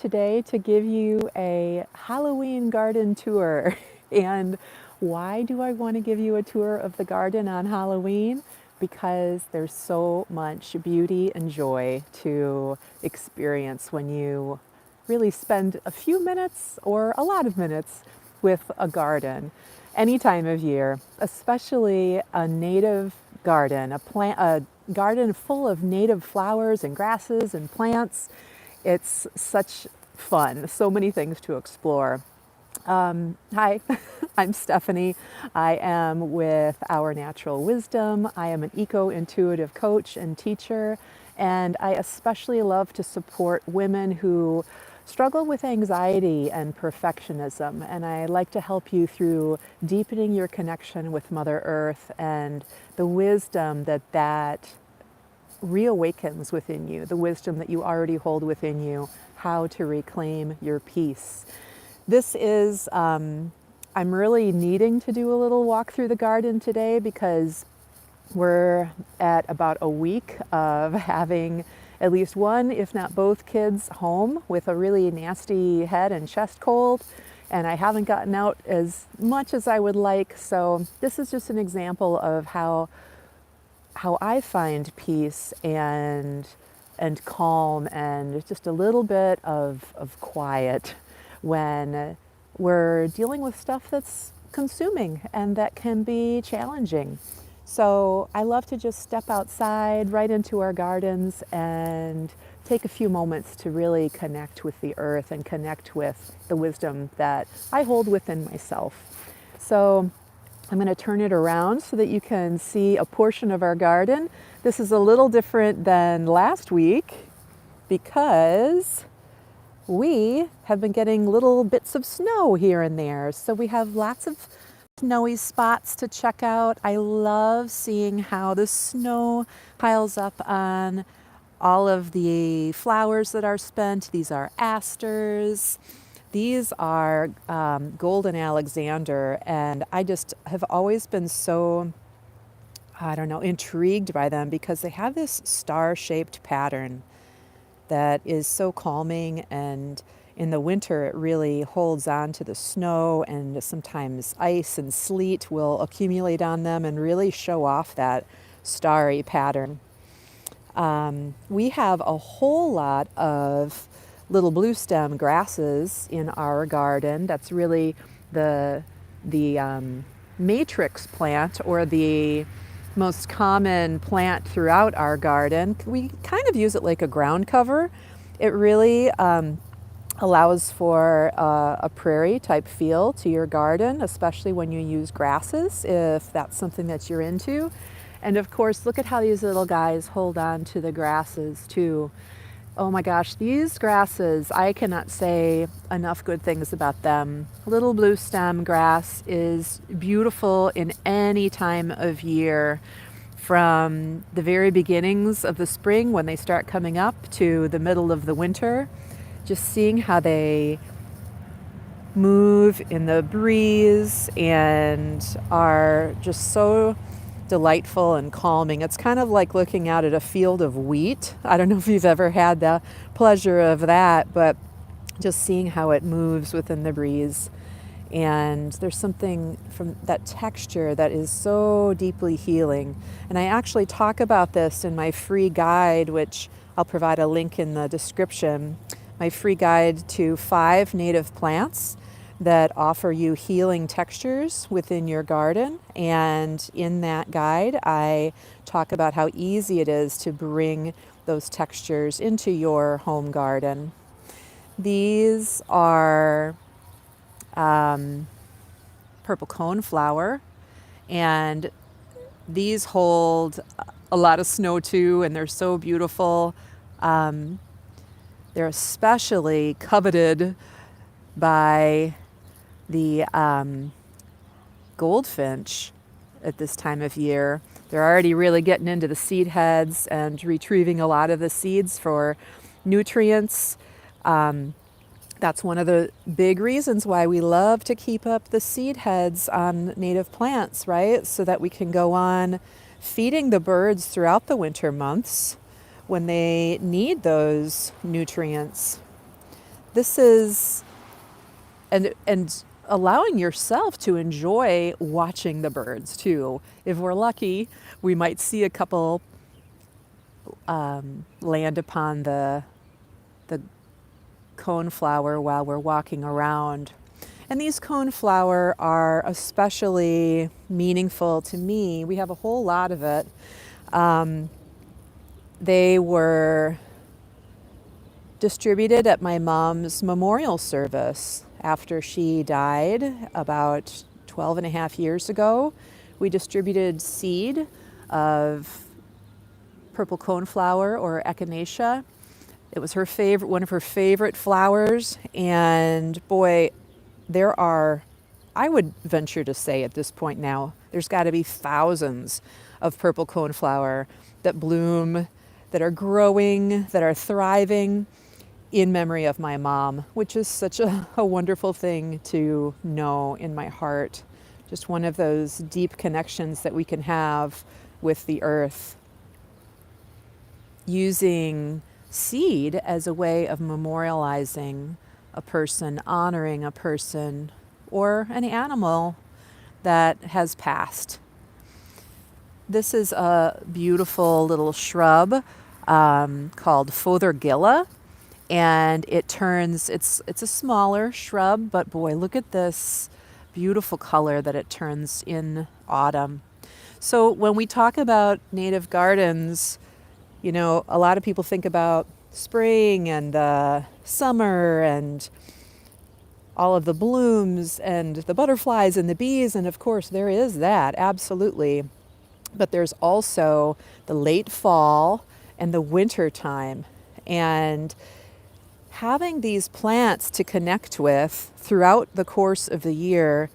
today to give you a Halloween garden tour. And why do I want to give you a tour of the garden on Halloween? Because there's so much beauty and joy to experience when you really spend a few minutes or a lot of minutes with a garden any time of year, especially a native garden, a garden full of native flowers and grasses and plants. It's such fun, so many things to explore. Hi, I'm Stephanie. I am with Our Natural Wisdom. I am an eco-intuitive coach and teacher, and I especially love to support women who struggle with anxiety and perfectionism. And I like to help you through deepening your connection with Mother Earth and the wisdom that reawakens within you, the wisdom that you already hold within you, how to reclaim your peace. This is, I'm really needing to do a little walk through the garden today because we're at about a week of having at least one, if not both kids home with a really nasty head and chest cold. And I haven't gotten out as much as I would like. So this is just an example of how I find peace and calm and just a little bit of quiet when we're dealing with stuff that's consuming and that can be challenging. So I love to just step outside right into our gardens and take a few moments to really connect with the earth and connect with the wisdom that I hold within myself. So I'm going to turn it around so that you can see a portion of our garden. This is a little different than last week because we have been getting little bits of snow here and there. So we have lots of snowy spots to check out. I love seeing how the snow piles up on all of the flowers that are spent. These are asters. These are golden Alexander, and I just have always been so, intrigued by them because they have this star-shaped pattern that is so calming, and in the winter it really holds on to the snow, and sometimes ice and sleet will accumulate on them and really show off that starry pattern. We have a whole lot of little blue stem grasses in our garden. That's really the matrix plant, or the most common plant throughout our garden. We kind of use it like a ground cover. It really allows for a prairie type feel to your garden, especially when you use grasses, if that's something that you're into. And of course, look at how these little guys hold on to the grasses too. Oh my gosh, these grasses, I cannot say enough good things about them. Little blue stem grass is beautiful in any time of year, from the very beginnings of the spring when they start coming up to the middle of the winter. Just seeing how they move in the breeze and are just so delightful and calming. It's kind of like looking out at a field of wheat. I don't know if you've ever had the pleasure of that, but just seeing how it moves within the breeze. And there's something from that texture that is so deeply healing. And I actually talk about this in my free guide, which I'll provide a link in the description. My free guide to 5 native plants that offer you healing textures within your garden. And in that guide, I talk about how easy it is to bring those textures into your home garden. These are purple coneflower, and these hold a lot of snow too, and they're so beautiful. They're especially coveted by the goldfinch at this time of year. They're already really getting into the seed heads and retrieving a lot of the seeds for nutrients. That's one of the big reasons why we love to keep up the seed heads on native plants, right? So that we can go on feeding the birds throughout the winter months when they need those nutrients. This is, and allowing yourself to enjoy watching the birds too. If we're lucky, we might see a couple land upon the coneflower while we're walking around. And these coneflower are especially meaningful to me. We have a whole lot of it. They were distributed at my mom's memorial service after she died about 12 and a half years ago. We distributed seed of purple coneflower or echinacea. It was her favorite, one of her favorite flowers, and boy, there are, I would venture to say at this point now, there's got to be thousands of purple coneflower that bloom, that are growing, that are thriving in memory of my mom, which is such a wonderful thing to know in my heart. Just one of those deep connections that we can have with the earth. Using seed as a way of memorializing a person, honoring a person, or an animal that has passed. This is a beautiful little shrub called Fothergilla, and it's a smaller shrub, but boy, look at this beautiful color that it turns in autumn. So when we talk about native gardens, you know, a lot of people think about spring and summer and all of the blooms and the butterflies and the bees, and of course there is that, absolutely. But there's also the late fall and the winter time. And having these plants to connect with throughout the course of the year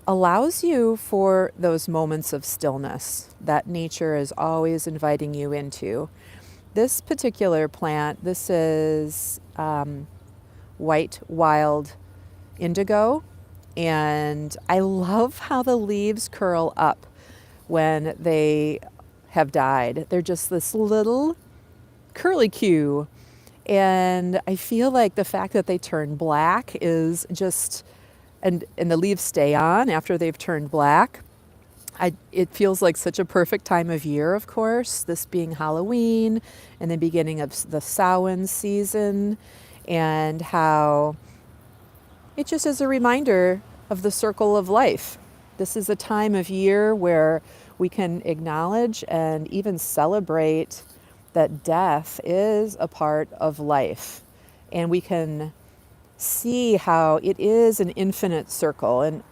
allows you for those moments of stillness that nature is always inviting you into. This particular plant, this is white wild indigo, and I love how the leaves curl up when they have died. They're just this little curlicue, and I feel like the fact that they turn black is just, and the leaves stay on after they've turned black. It feels like such a perfect time of year, of course, this being Halloween and the beginning of the Samhain season, and how it just is a reminder of the circle of life. This is a time of year where we can acknowledge and even celebrate that death is a part of life. And we can see how it is an infinite circle and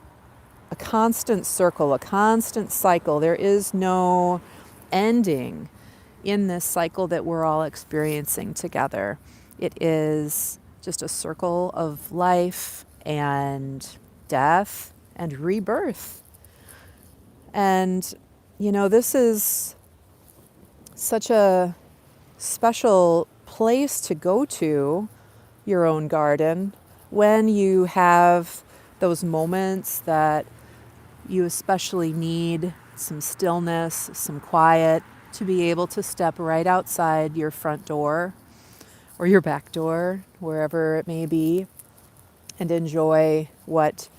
a constant circle, a constant cycle. There is no ending in this cycle that we're all experiencing together. It is just a circle of life and death and rebirth. And, you know, this is such a special place to go to your own garden when you have those moments that you especially need some stillness, some quiet, to be able to step right outside your front door or your back door, wherever it may be, and enjoy what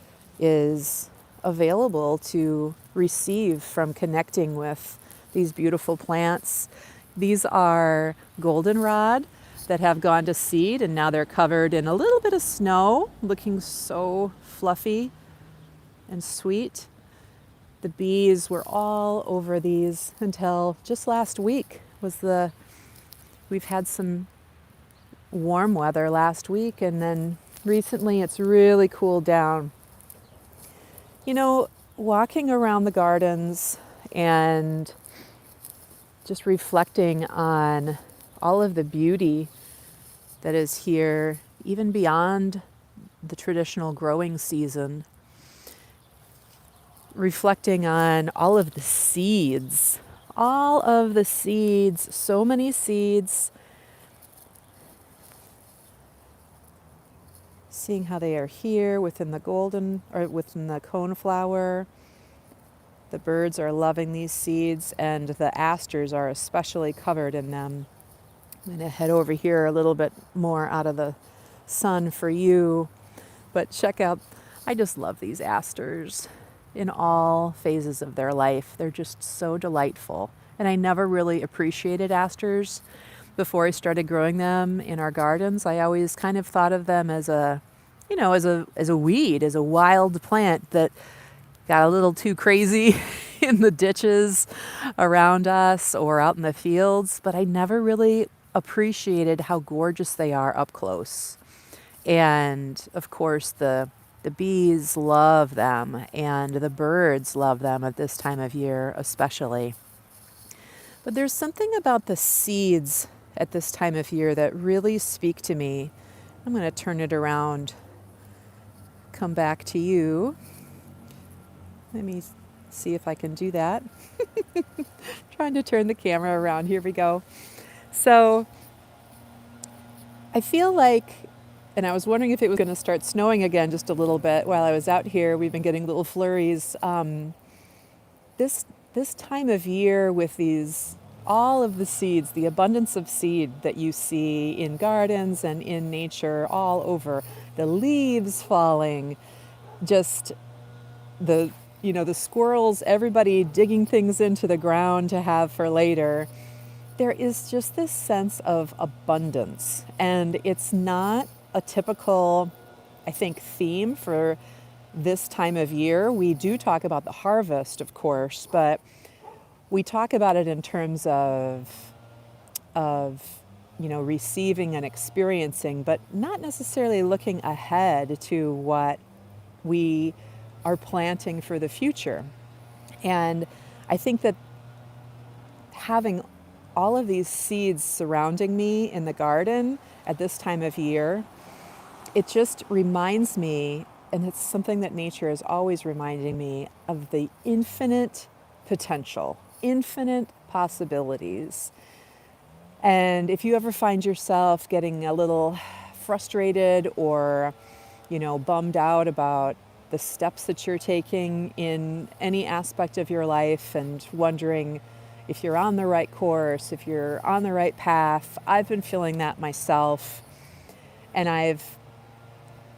is available to receive from connecting with these beautiful plants. These are goldenrod that have gone to seed, and now they're covered in a little bit of snow, looking so fluffy and sweet. The bees were all over these until just last week we've had some warm weather last week, and then recently it's really cooled down. You know, walking around the gardens and just reflecting on all of the beauty that is here, even beyond the traditional growing season. Reflecting on all of the seeds, so many seeds. Seeing how they are here within the within the coneflower. The birds are loving these seeds, and the asters are especially covered in them. I'm going to head over here a little bit more out of the sun for you. But check out, I just love these asters in all phases of their life. They're just so delightful. And I never really appreciated asters before I started growing them in our gardens. I always kind of thought of them as a, as a weed, as a wild plant that got a little too crazy in the ditches around us or out in the fields, but I never really appreciated how gorgeous they are up close. And of course, the bees love them, and the birds love them at this time of year, especially. But there's something about the seeds at this time of year that really speak to me. I'm going to turn it around, come back to you. Let me see if I can do that. Trying to turn the camera around. Here we go. So I feel like, and I was wondering if it was going to start snowing again just a little bit while I was out here. We've been getting little flurries. This time of year with all of the seeds, the abundance of seed that you see in gardens and in nature all over, the leaves falling, just the squirrels, everybody digging things into the ground to have for later. There is just this sense of abundance, and it's not a typical, I think, theme for this time of year. We do talk about the harvest, of course, but we talk about it in terms of receiving and experiencing, but not necessarily looking ahead to what we are planting for the future. And I think that having all of these seeds surrounding me in the garden at this time of year, it just reminds me, and it's something that nature is always reminding me of, the infinite potential, infinite possibilities. And if you ever find yourself getting a little frustrated or, bummed out about the steps that you're taking in any aspect of your life and wondering if you're on the right course, if you're on the right path, I've been feeling that myself. And I've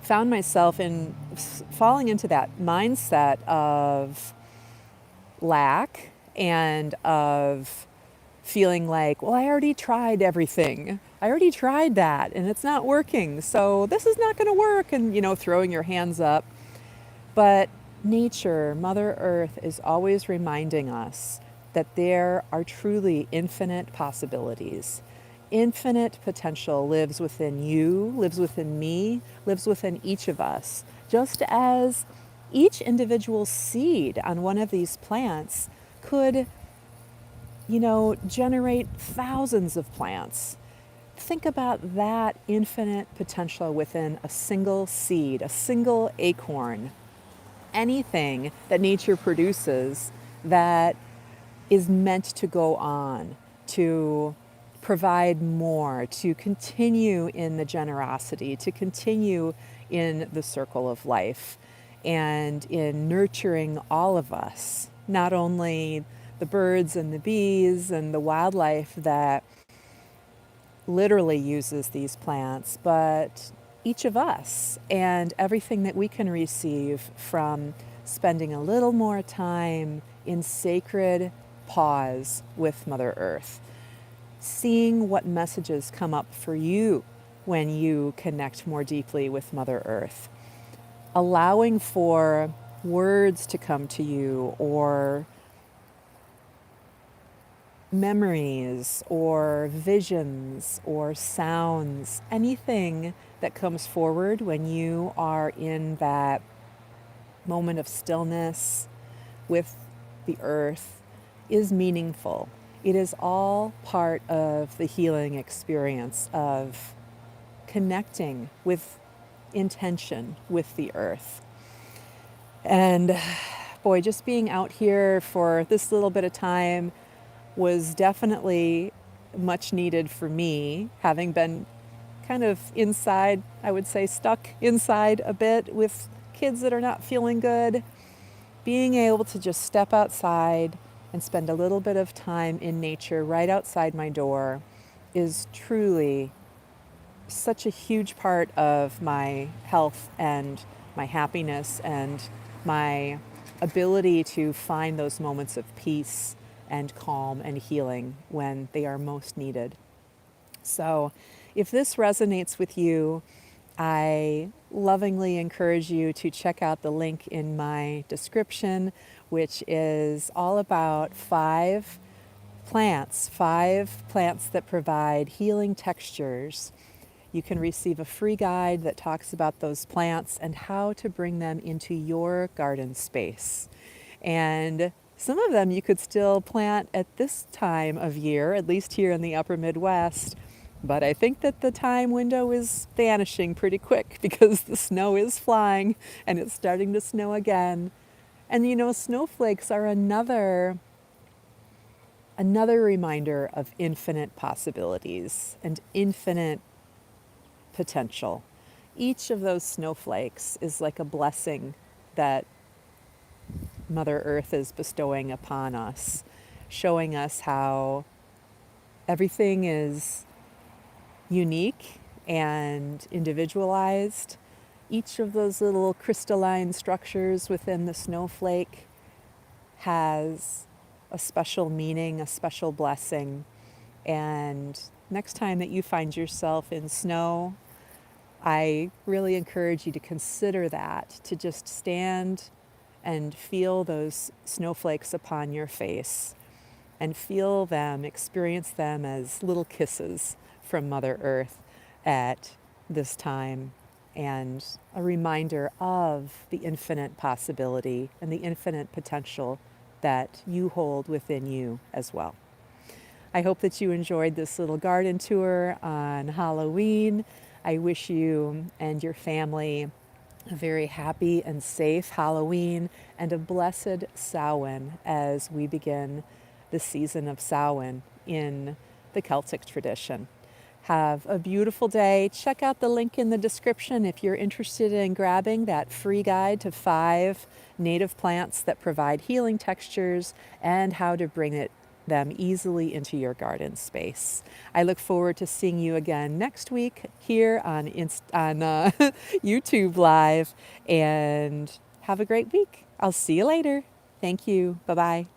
found myself falling into that mindset of lack and of feeling like, well, I already tried everything. I already tried that and it's not working. So this is not going to work. And, throwing your hands up. But nature, Mother Earth, is always reminding us that there are truly infinite possibilities. Infinite potential lives within you, lives within me, lives within each of us. Just as each individual seed on one of these plants could, generate thousands of plants. Think about that infinite potential within a single seed, a single acorn. Anything that nature produces that is meant to go on, to provide more, to continue in the generosity, to continue in the circle of life, and in nurturing all of us, not only the birds and the bees and the wildlife that literally uses these plants, but each of us and everything that we can receive from spending a little more time in sacred pause with Mother Earth, seeing what messages come up for you when you connect more deeply with Mother Earth, allowing for words to come to you, or memories or visions or sounds, anything that comes forward when you are in that moment of stillness with the earth is meaningful. It is all part of the healing experience of connecting with intention with the earth. And boy, just being out here for this little bit of time was definitely much needed for me, having been kind of inside, I would say stuck inside a bit with kids that are not feeling good. Being able to just step outside and spend a little bit of time in nature right outside my door is truly such a huge part of my health and my happiness and my ability to find those moments of peace and calm and healing when they are most needed. So, if this resonates with you, I lovingly encourage you to check out the link in my description, which is all about five plants that provide healing textures. You can receive a free guide that talks about those plants and how to bring them into your garden space. And some of them you could still plant at this time of year, at least here in the upper Midwest. But I think that the time window is vanishing pretty quick because the snow is flying and it's starting to snow again. And snowflakes are another reminder of infinite possibilities and infinite potential. Each of those snowflakes is like a blessing that Mother Earth is bestowing upon us, showing us how everything is unique and individualized. Each of those little crystalline structures within the snowflake has a special meaning, a special blessing. And next time that you find yourself in snow, I really encourage you to consider that, to just stand and feel those snowflakes upon your face and feel them, experience them as little kisses from Mother Earth at this time, and a reminder of the infinite possibility and the infinite potential that you hold within you as well. I hope that you enjoyed this little garden tour on Halloween. I wish you and your family a very happy and safe Halloween and a blessed Samhain as we begin the season of Samhain in the Celtic tradition. Have a beautiful day. Check out the link in the description if you're interested in grabbing that free guide to 5 native plants that provide healing textures and how to bring them easily into your garden space. I look forward to seeing you again next week here on YouTube Live, and have a great week. I'll see you later. Thank you. Bye-bye.